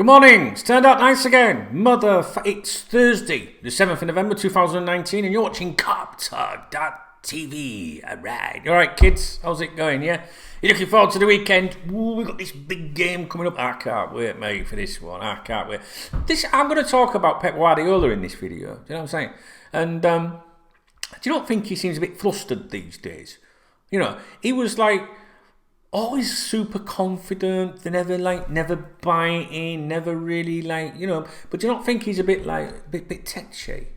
Good morning, it's turned out nice again. It's Thursday, the 7th of November 2019, and you're watching KopTalk.tv. Alright, kids, how's it going? Yeah, you looking forward to the weekend? Ooh, we've got this big game coming up. I can't wait, mate, for this one. I can't wait. I'm going to talk about Pep Guardiola in this video. Do you know what I'm saying? And do you not think he seems a bit flustered these days? You know, he was like always super confident, never biting, never really but do you not think he's a bit bit tetchy?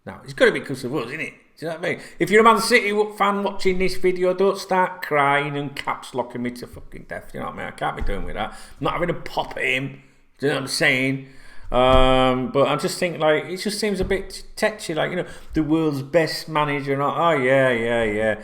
No, it's got to be because of us, isn't it? Do you know what I mean? If you're a Man City fan watching this video, don't start crying and caps locking me to fucking death. You know what I mean? I can't be doing with that. I'm not having a pop at him. Do you know what I'm saying? But I just think it just seems a bit tetchy, the world's best manager. And yeah.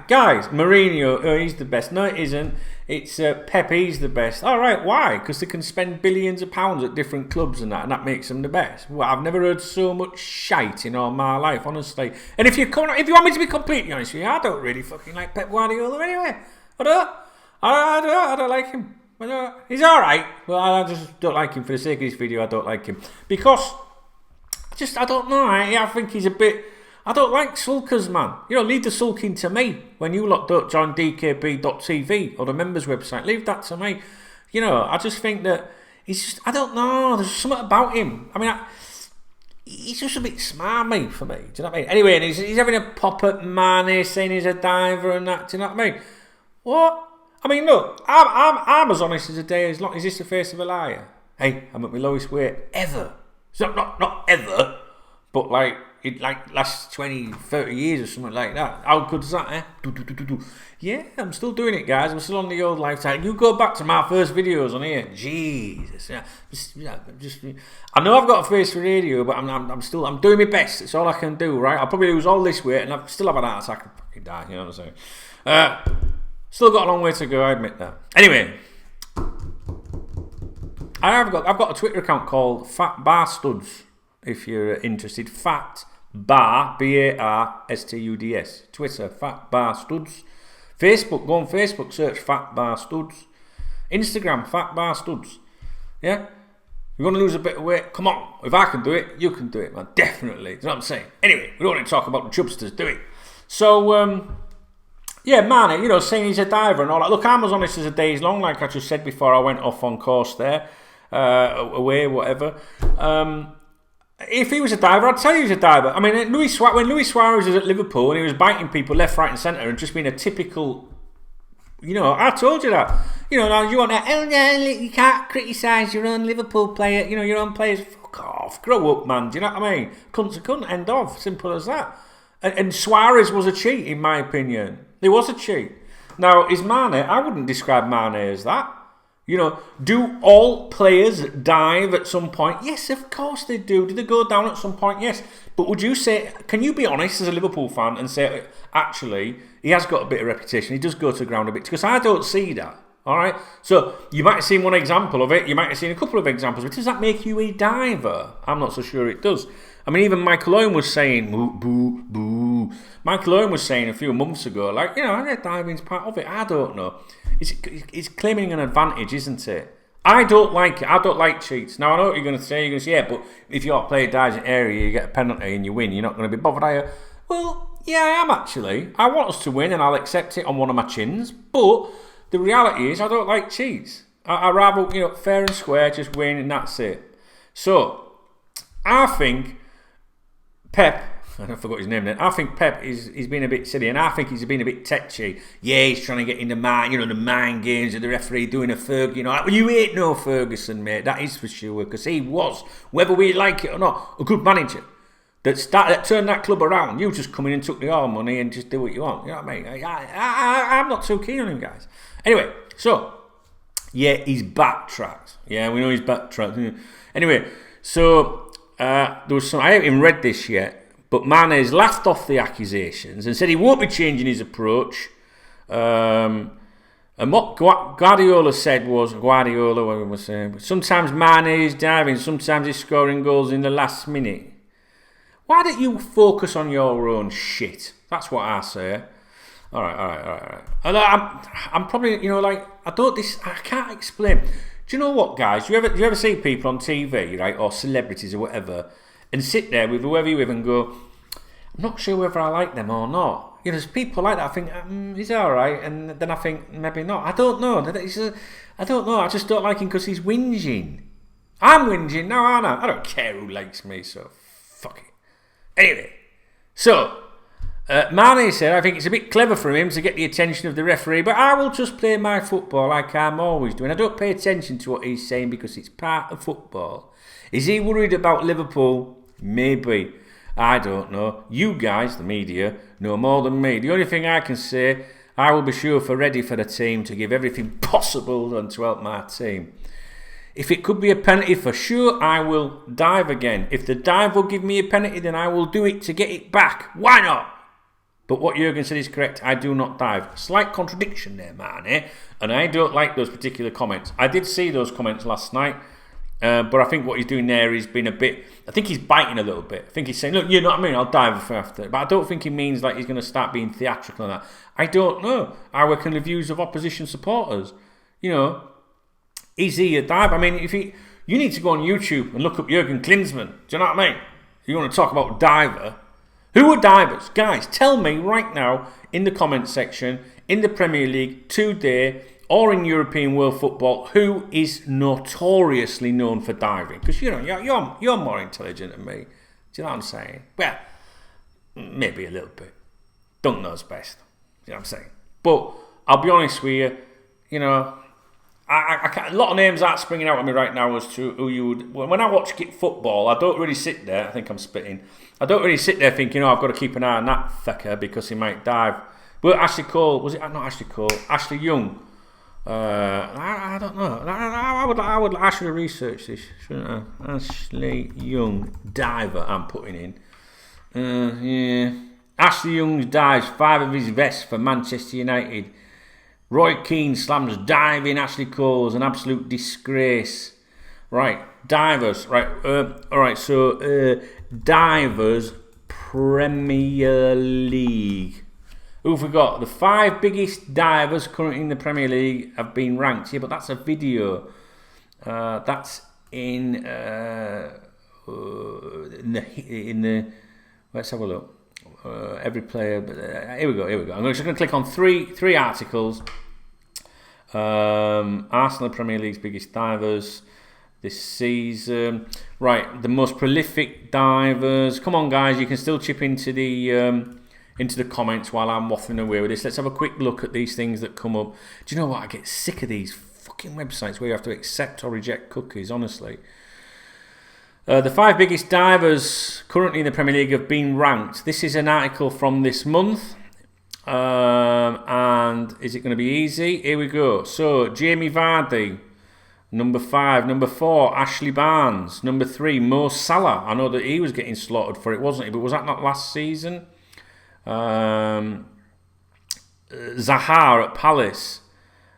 Guys, Mourinho, he's the best. No, it isn't. It's Pep, he's the best. All right, why? Because they can spend billions of pounds at different clubs and that makes them the best. Well, I've never heard so much shite in all my life, honestly. And if you want me to be completely honest with you, I don't really fucking like Pep Guardiola anyway. I don't like him. He's alright. Well, I just don't like him for the sake of this video. I don't like him because I don't know. I think he's a bit. I don't like sulkers, man. Leave the sulking to me. When you lot don't join DKB.tv or the members website, leave that to me. I just think that he's just. I don't know. There's something about him. He's just a bit smarmy for me. Do you know what I mean? Anyway, and he's having a pop at Mane, saying he's a diver and that. Do you know what I mean? What? Look, I'm as honest as a day. As long as this the face of a liar. Hey, I'm at my lowest weight ever. So not ever, but last 20, 30 years or something like that. How good is that, eh? Yeah, I'm still doing it, guys. I'm still on the old lifestyle. You go back to my first videos on here. Jesus, yeah. I know I've got a face for radio, but I'm doing my best. It's all I can do, right? I'll probably lose all this weight, and I still have an heart attack and fucking die. You know what I'm saying? Still got a long way to go, I admit that. Anyway, I've got a Twitter account called Fat Bar Studs. If you're interested, Fat Bar BARSTUDS. Twitter, Fat Bar Studs. Facebook, go on Facebook, search Fat Bar Studs. Instagram, Fat Bar Studs. Yeah, you're gonna lose a bit of weight. Come on, if I can do it, you can do it, man. Definitely. You know what I'm saying? Anyway, we don't want to talk about the chubsters, do we? So, yeah, Mane, saying he's a diver and all that. Look, I'm as honest as a day's long, like I just said before I went off on course there, away, whatever. If he was a diver, I'd tell you he's a diver. When Luis Suarez was at Liverpool and he was biting people left, right and centre and just being a typical, I told you that. Now you want to, you can't criticise your own Liverpool player, your own players. Fuck off, grow up, man. Do you know what I mean? Cunt, end of. Simple as that. And Suarez was a cheat, in my opinion. He was a cheat. Now, is Mane? I wouldn't describe Mane as that. Do all players dive at some point? Yes, of course they do. Do they go down at some point? Yes. But would you say, can you be honest as a Liverpool fan and say, actually, he has got a bit of reputation. He does go to the ground a bit. Because I don't see that. All right? So, you might have seen one example of it. You might have seen a couple of examples. But does that make you a diver? I'm not so sure it does. Even Michael Owen was saying, boo, boo. Michael Owen was saying a few months ago, diving's part of it. I don't know. It's claiming an advantage, isn't it? I don't like it. I don't like cheats. Now, I know what you're going to say. You're going to say, yeah, but if your player dies in an area, you get a penalty and you win, you're not going to be bothered, are you? Well, yeah, I am actually. I want us to win and I'll accept it on one of my chins. But the reality is I don't like cheats. I rather, fair and square, just win and that's it. So, I think Pep, I forgot his name then. I think Pep he's been a bit silly, and I think he's been a bit tetchy. Yeah, he's trying to get into the mind games of the referee doing a Fergie. Well, you ain't no Ferguson, mate. That is for sure, because he was, whether we like it or not, a good manager that turned that club around. You just come in and took the all money and just do what you want. You know what I mean? I'm not too keen on him, guys. Anyway, so yeah, he's backtracked. Yeah, we know he's backtracked. Anyway, so. There was some. I haven't even read this yet, but Mane has laughed off the accusations and said he won't be changing his approach. And what Guardiola said was, sometimes Mane is diving, sometimes he's scoring goals in the last minute. Why don't you focus on your own shit? That's what I say. All right. I'm probably, I can't explain. Do you know what, guys? Do you ever see people on TV, right, or celebrities or whatever, and sit there with whoever you're with and go, I'm not sure whether I like them or not. You know, there's people like that. I think he's all right, and then I think maybe not. I don't know. I don't know. I just don't like him because he's whinging. I'm whinging now, aren't I? I don't care who likes me, so fuck it. Anyway, so Mane said, I think it's a bit clever for him to get the attention of the referee, but I will just play my football like I'm always doing. I don't pay attention to what he's saying because it's part of football. Is he worried about Liverpool? Maybe. I don't know. You guys, the media, know more than me. The only thing I can say, I will be sure for ready for the team to give everything possible and to help my team. If it could be a penalty, for sure, I will dive again. If the dive will give me a penalty, then I will do it to get it back. Why not? But what Jurgen said is correct. I do not dive. Slight contradiction there, man. And I don't like those particular comments. I did see those comments last night. But I think what he's doing there is being a bit... I think he's biting a little bit. I think he's saying, look, you know what I mean? I'll dive after. But I don't think he means like he's going to start being theatrical and that. I don't know. I work in the views of opposition supporters. You know, is he a dive? I mean, you need to go on YouTube and look up Jurgen Klinsmann. Do you know what I mean? You want to talk about diver? Who are divers? Guys, tell me right now in the comment section, in the Premier League, today, or in European world football, who is notoriously known for diving? Because, you know, you're more intelligent than me. Do you know what I'm saying? Well, maybe a little bit. Dunk knows best. Do you know what I'm saying? But I'll be honest with you, you know, I can't, a lot of names aren't springing out at me right now as to who you would... When I watch football, I don't really sit there. I think I'm spitting. I don't really sit there thinking, oh, I've got to keep an eye on that fecker because he might dive. But Ashley Cole, was it not Ashley Cole? Ashley Young. I don't know. I should have researched this, shouldn't I? Ashley Young, diver, I'm putting in. Yeah. Ashley Young dives 5 of his vests for Manchester United. Roy Keane slams diving Ashley Cole as an absolute disgrace. Right, divers. Right, alright, so divers Premier League. Who have we got? The 5 biggest divers currently in the Premier League have been ranked. Yeah, but that's a video. That's in the. Let's have a look. Every player. Here we go. I'm just going to click on three articles. Arsenal, Premier League's biggest divers this season. Right, the most prolific divers. Come on, guys, you can still chip into the comments while I'm waffling away with this. Let's have a quick look at these things that come up. Do you know what? I get sick of these fucking websites where you have to accept or reject cookies, honestly. The 5 biggest divers currently in the Premier League have been ranked. This is an article from this month. And is it going to be easy? Here we go. So, Jamie Vardy, number 5. Number 4, Ashley Barnes. Number 3, Mo Salah. I know that he was getting slaughtered for it, wasn't he? But was that not last season? Zaha at Palace,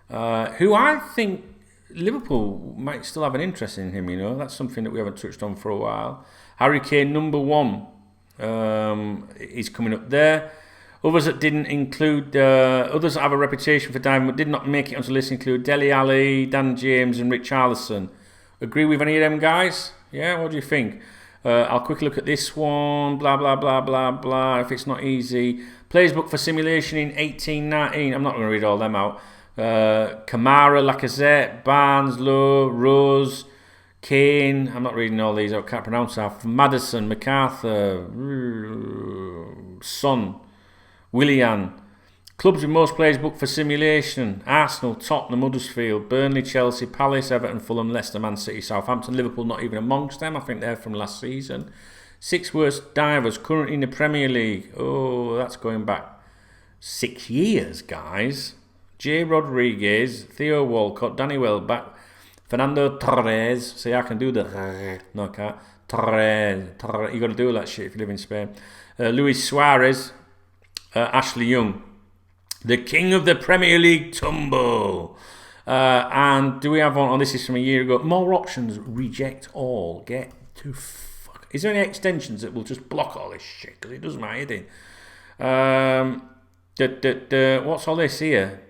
who I think Liverpool might still have an interest in him, you know. That's something that we haven't touched on for a while. Harry Kane, number 1, is coming up there. Others that didn't include, others that have a reputation for diving but did not make it onto the list include Dele Alli, Dan James and Richarlison. Agree with any of them guys? Yeah, what do you think? I'll quickly look at this one. Blah, blah, blah, blah, blah. If it's not easy. Players booked for simulation in 1819. I'm not going to read all them out. Kamara, Lacazette, Barnes, Lowe, Rose, Kane. I'm not reading all these out. Can't pronounce that. Maddison, MacArthur, Son, Willian. Clubs with most players booked for simulation: Arsenal, Tottenham, Huddersfield, Burnley, Chelsea, Palace, Everton, Fulham, Leicester, Man City, Southampton, Liverpool not even amongst them. I think they're from last season. 6 worst divers currently in the Premier League. Oh, that's going back 6 years, guys. Jay Rodriguez, Theo Walcott, Danny Welbeck, Fernando Torres. See, I can do the... No, I can't. Torres. You got to do all that shit if you live in Spain. Luis Suarez, Ashley Young. The king of the Premier League tumble. And do we have one? Oh, this is from a year ago. More options. Reject all. Get to fuck. Is there any extensions that will just block all this shit? Because it does my head in. What's all this here?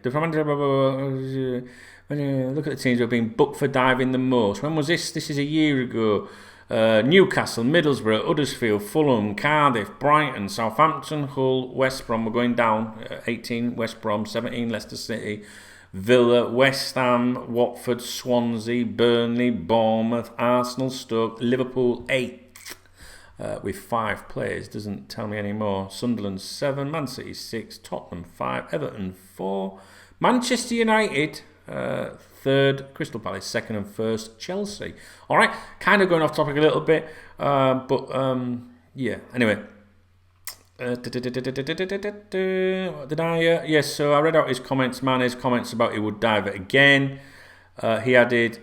Look at the teams who have been booked for diving the most. When was this? This is a year ago. Newcastle, Middlesbrough, Huddersfield, Fulham, Cardiff, Brighton, Southampton, Hull, West Brom. We're going down. 18, West Brom. 17, Leicester City, Villa, West Ham, Watford, Swansea, Burnley, Bournemouth, Arsenal, Stoke, Liverpool 8. With 5 players, doesn't tell me any more. Sunderland 7, Man City 6, Tottenham 5, Everton 4, Manchester United 3rd, Crystal Palace 2nd and 1st, Chelsea. All right, kind of going off topic a little bit, but yeah. Anyway, what did I? Yes. So I read out his comments. Mane's comments about he would dive it again. He added.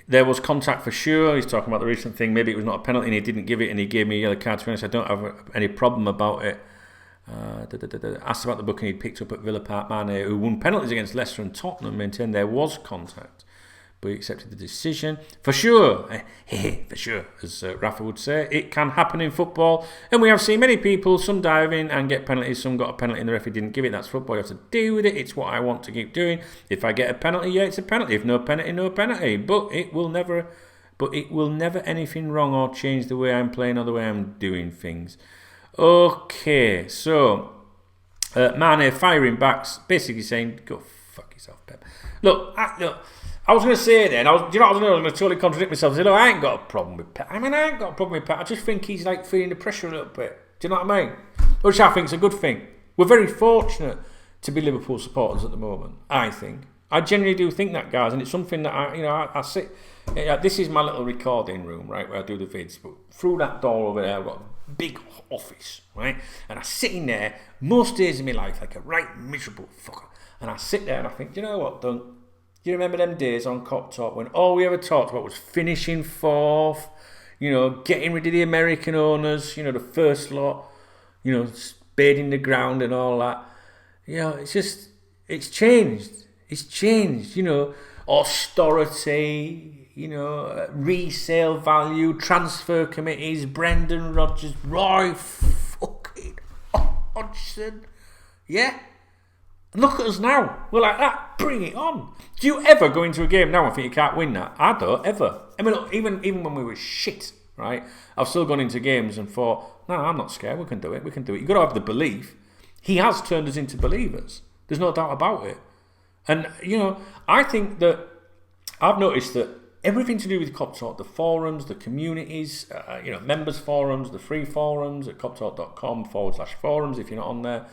There was contact for sure. He's talking about the recent thing. Maybe it was not a penalty and he didn't give it and he gave me a yellow card. To be honest, I don't have any problem about it. Asked about the booking he'd picked up at Villa Park. Mane, who won penalties against Leicester and Tottenham, maintained there was contact, but he accepted the decision. For sure, for sure, as Rafa would say, it can happen in football. And we have seen many people, some dive in and get penalties, some got a penalty and the referee didn't give it. That's football. You have to deal with it. It's what I want to keep doing. If I get a penalty, yeah, it's a penalty. If no penalty, no penalty. But it will never anything wrong or change the way I'm playing or the way I'm doing things. Okay, so Mane firing back, basically saying, "Go fuck yourself, Pep." Look, I was going to say then, I was going to totally contradict myself. I said, "Look, I ain't got a problem with Pep. I ain't got a problem with Pep. I just think he's like feeling the pressure a little bit. Do you know what I mean? Which I think's a good thing. We're very fortunate to be Liverpool supporters at the moment. I think. I genuinely do think that, guys, and it's something that I sit. This is my little recording room, right, where I do the vids. But through that door over there, I've got a big office, right? And I sit in there most days of my life like a right miserable fucker. And I sit there and I think, do you know what, Dunk? Do you remember them days on KopTalk when all we ever talked about was finishing 4th, getting rid of the American owners, the first lot, spading the ground and all that. It's changed. It's changed, austerity, resale value, transfer committees, Brendan Rodgers, Roy fucking Hodgson. Yeah? Look at us now. We're like that. Bring it on. Do you ever go into a game now and think you can't win that? I don't, ever. I mean, look, even when we were shit, right? I've still gone into games and thought, no, I'm not scared. We can do it. You've got to have the belief. He has turned us into believers. There's no doubt about it. And, I think that I've noticed that everything to do with KopTalk, the forums, the communities, members forums, the free forums at KopTalk.com/forums if you're not on there,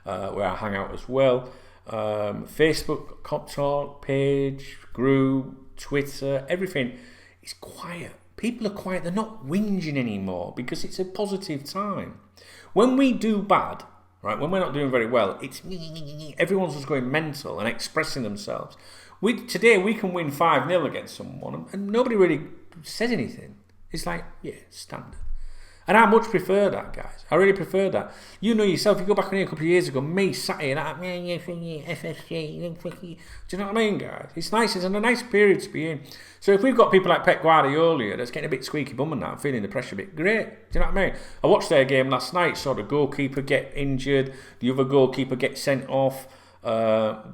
where I hang out as well. Facebook, KopTalk page, group, Twitter, everything is quiet. People are quiet. They're not whinging anymore because it's a positive time. When we do bad, right, when we're not doing very well, it's everyone's just going mental and expressing themselves. Today we can win 5-0 against someone and nobody really says anything. It's like, yeah, standard. And I much prefer that, guys. I really prefer that. You know yourself, you go back on here a couple of years ago, me sat here like, FSG, do you know what I mean, guys? It's nice, it's a nice period to be in. So if we've got people like Pep Guardiola that's getting a bit squeaky bum and that, feeling the pressure a bit, great. Do you know what I mean? I watched their game last night, saw the goalkeeper get injured, the other goalkeeper get sent off, the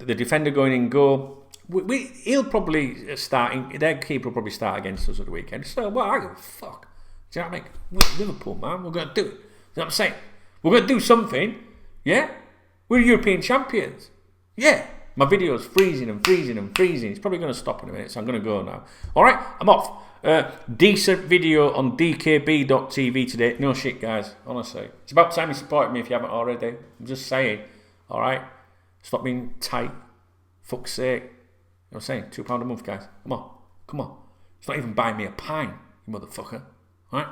defender going in goal. He'll probably start, their keeper will probably start against us at the weekend. So, well, I go, fuck. Do you know what I mean? We're Liverpool, man. We're going to do it. You know what I'm saying? We're going to do something. Yeah? We're European champions. Yeah. My video's freezing. It's probably going to stop in a minute, so I'm going to go now. All right? I'm off. Decent video on dkb.tv today. No shit, guys. Honestly. It's about time you supported me if you haven't already. I'm just saying. All right? Stop being tight. Fuck's sake. You know what I'm saying? £2 a month, guys. Come on. It's not even buying me a pint, you motherfucker. Right?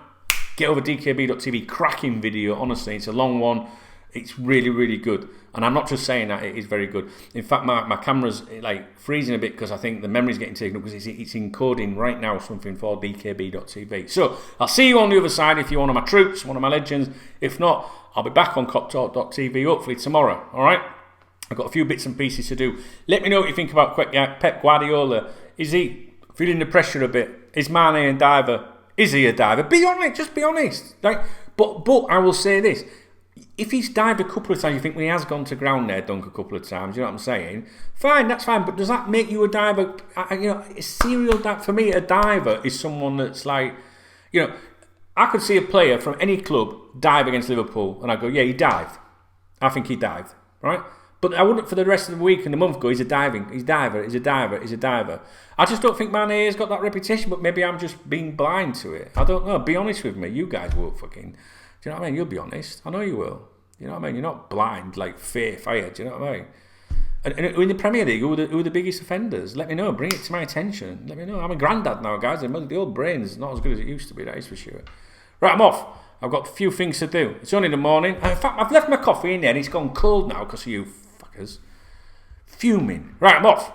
Get over dkb.tv. Cracking video, honestly. It's a long one. It's really, really good. And I'm not just saying that, it is very good. In fact, my camera's like freezing a bit because I think the memory's getting taken up because it's encoding right now something for dkb.tv. So I'll see you on the other side if you're one of my troops, one of my legends. If not, I'll be back on KopTalk.tv hopefully tomorrow. All right? I've got a few bits and pieces to do. Let me know what you think about Pep Guardiola. Is he feeling the pressure a bit? Is Mane a diver? Is he a diver? Be honest, just be honest. Right? But I will say this. if he's dived a couple of times, you think when he has gone to ground there, dunk a couple of times, you know what I'm saying? Fine, that's fine, but does that make you a diver? A serial diver, for me, a diver is someone that's like, I could see a player from any club dive against Liverpool, and I go, yeah, he dived. I think he dived, right? But I wouldn't for the rest of the week and the month go, he's a diver. I just don't think Mane has got that reputation, but maybe I'm just being blind to it. I don't know. Be honest with me. You guys will fucking... Do you know what I mean? You'll be honest. I know you will. You know what I mean? You're not blind like Faith, are you? Do you know what I mean? And in the Premier League, who are the biggest offenders? Let me know. Bring it to my attention. Let me know. I'm a granddad now, guys. The old brain's not as good as it used to be, that is for sure. Right, I'm off. I've got a few things to do. It's only the morning. In fact, I've left my coffee in there and it's gone cold now because of you fuckers. Fuming. Right, I'm off.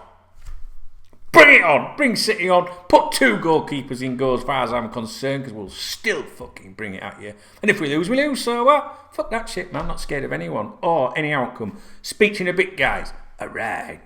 Bring it on. Bring City on. Put 2 goalkeepers in goal as far as I'm concerned, because we'll still fucking bring it at you. And if we lose, we lose. So what? Fuck that shit, man. I'm not scared of anyone or any outcome. Speak to you in a bit, guys. Alright.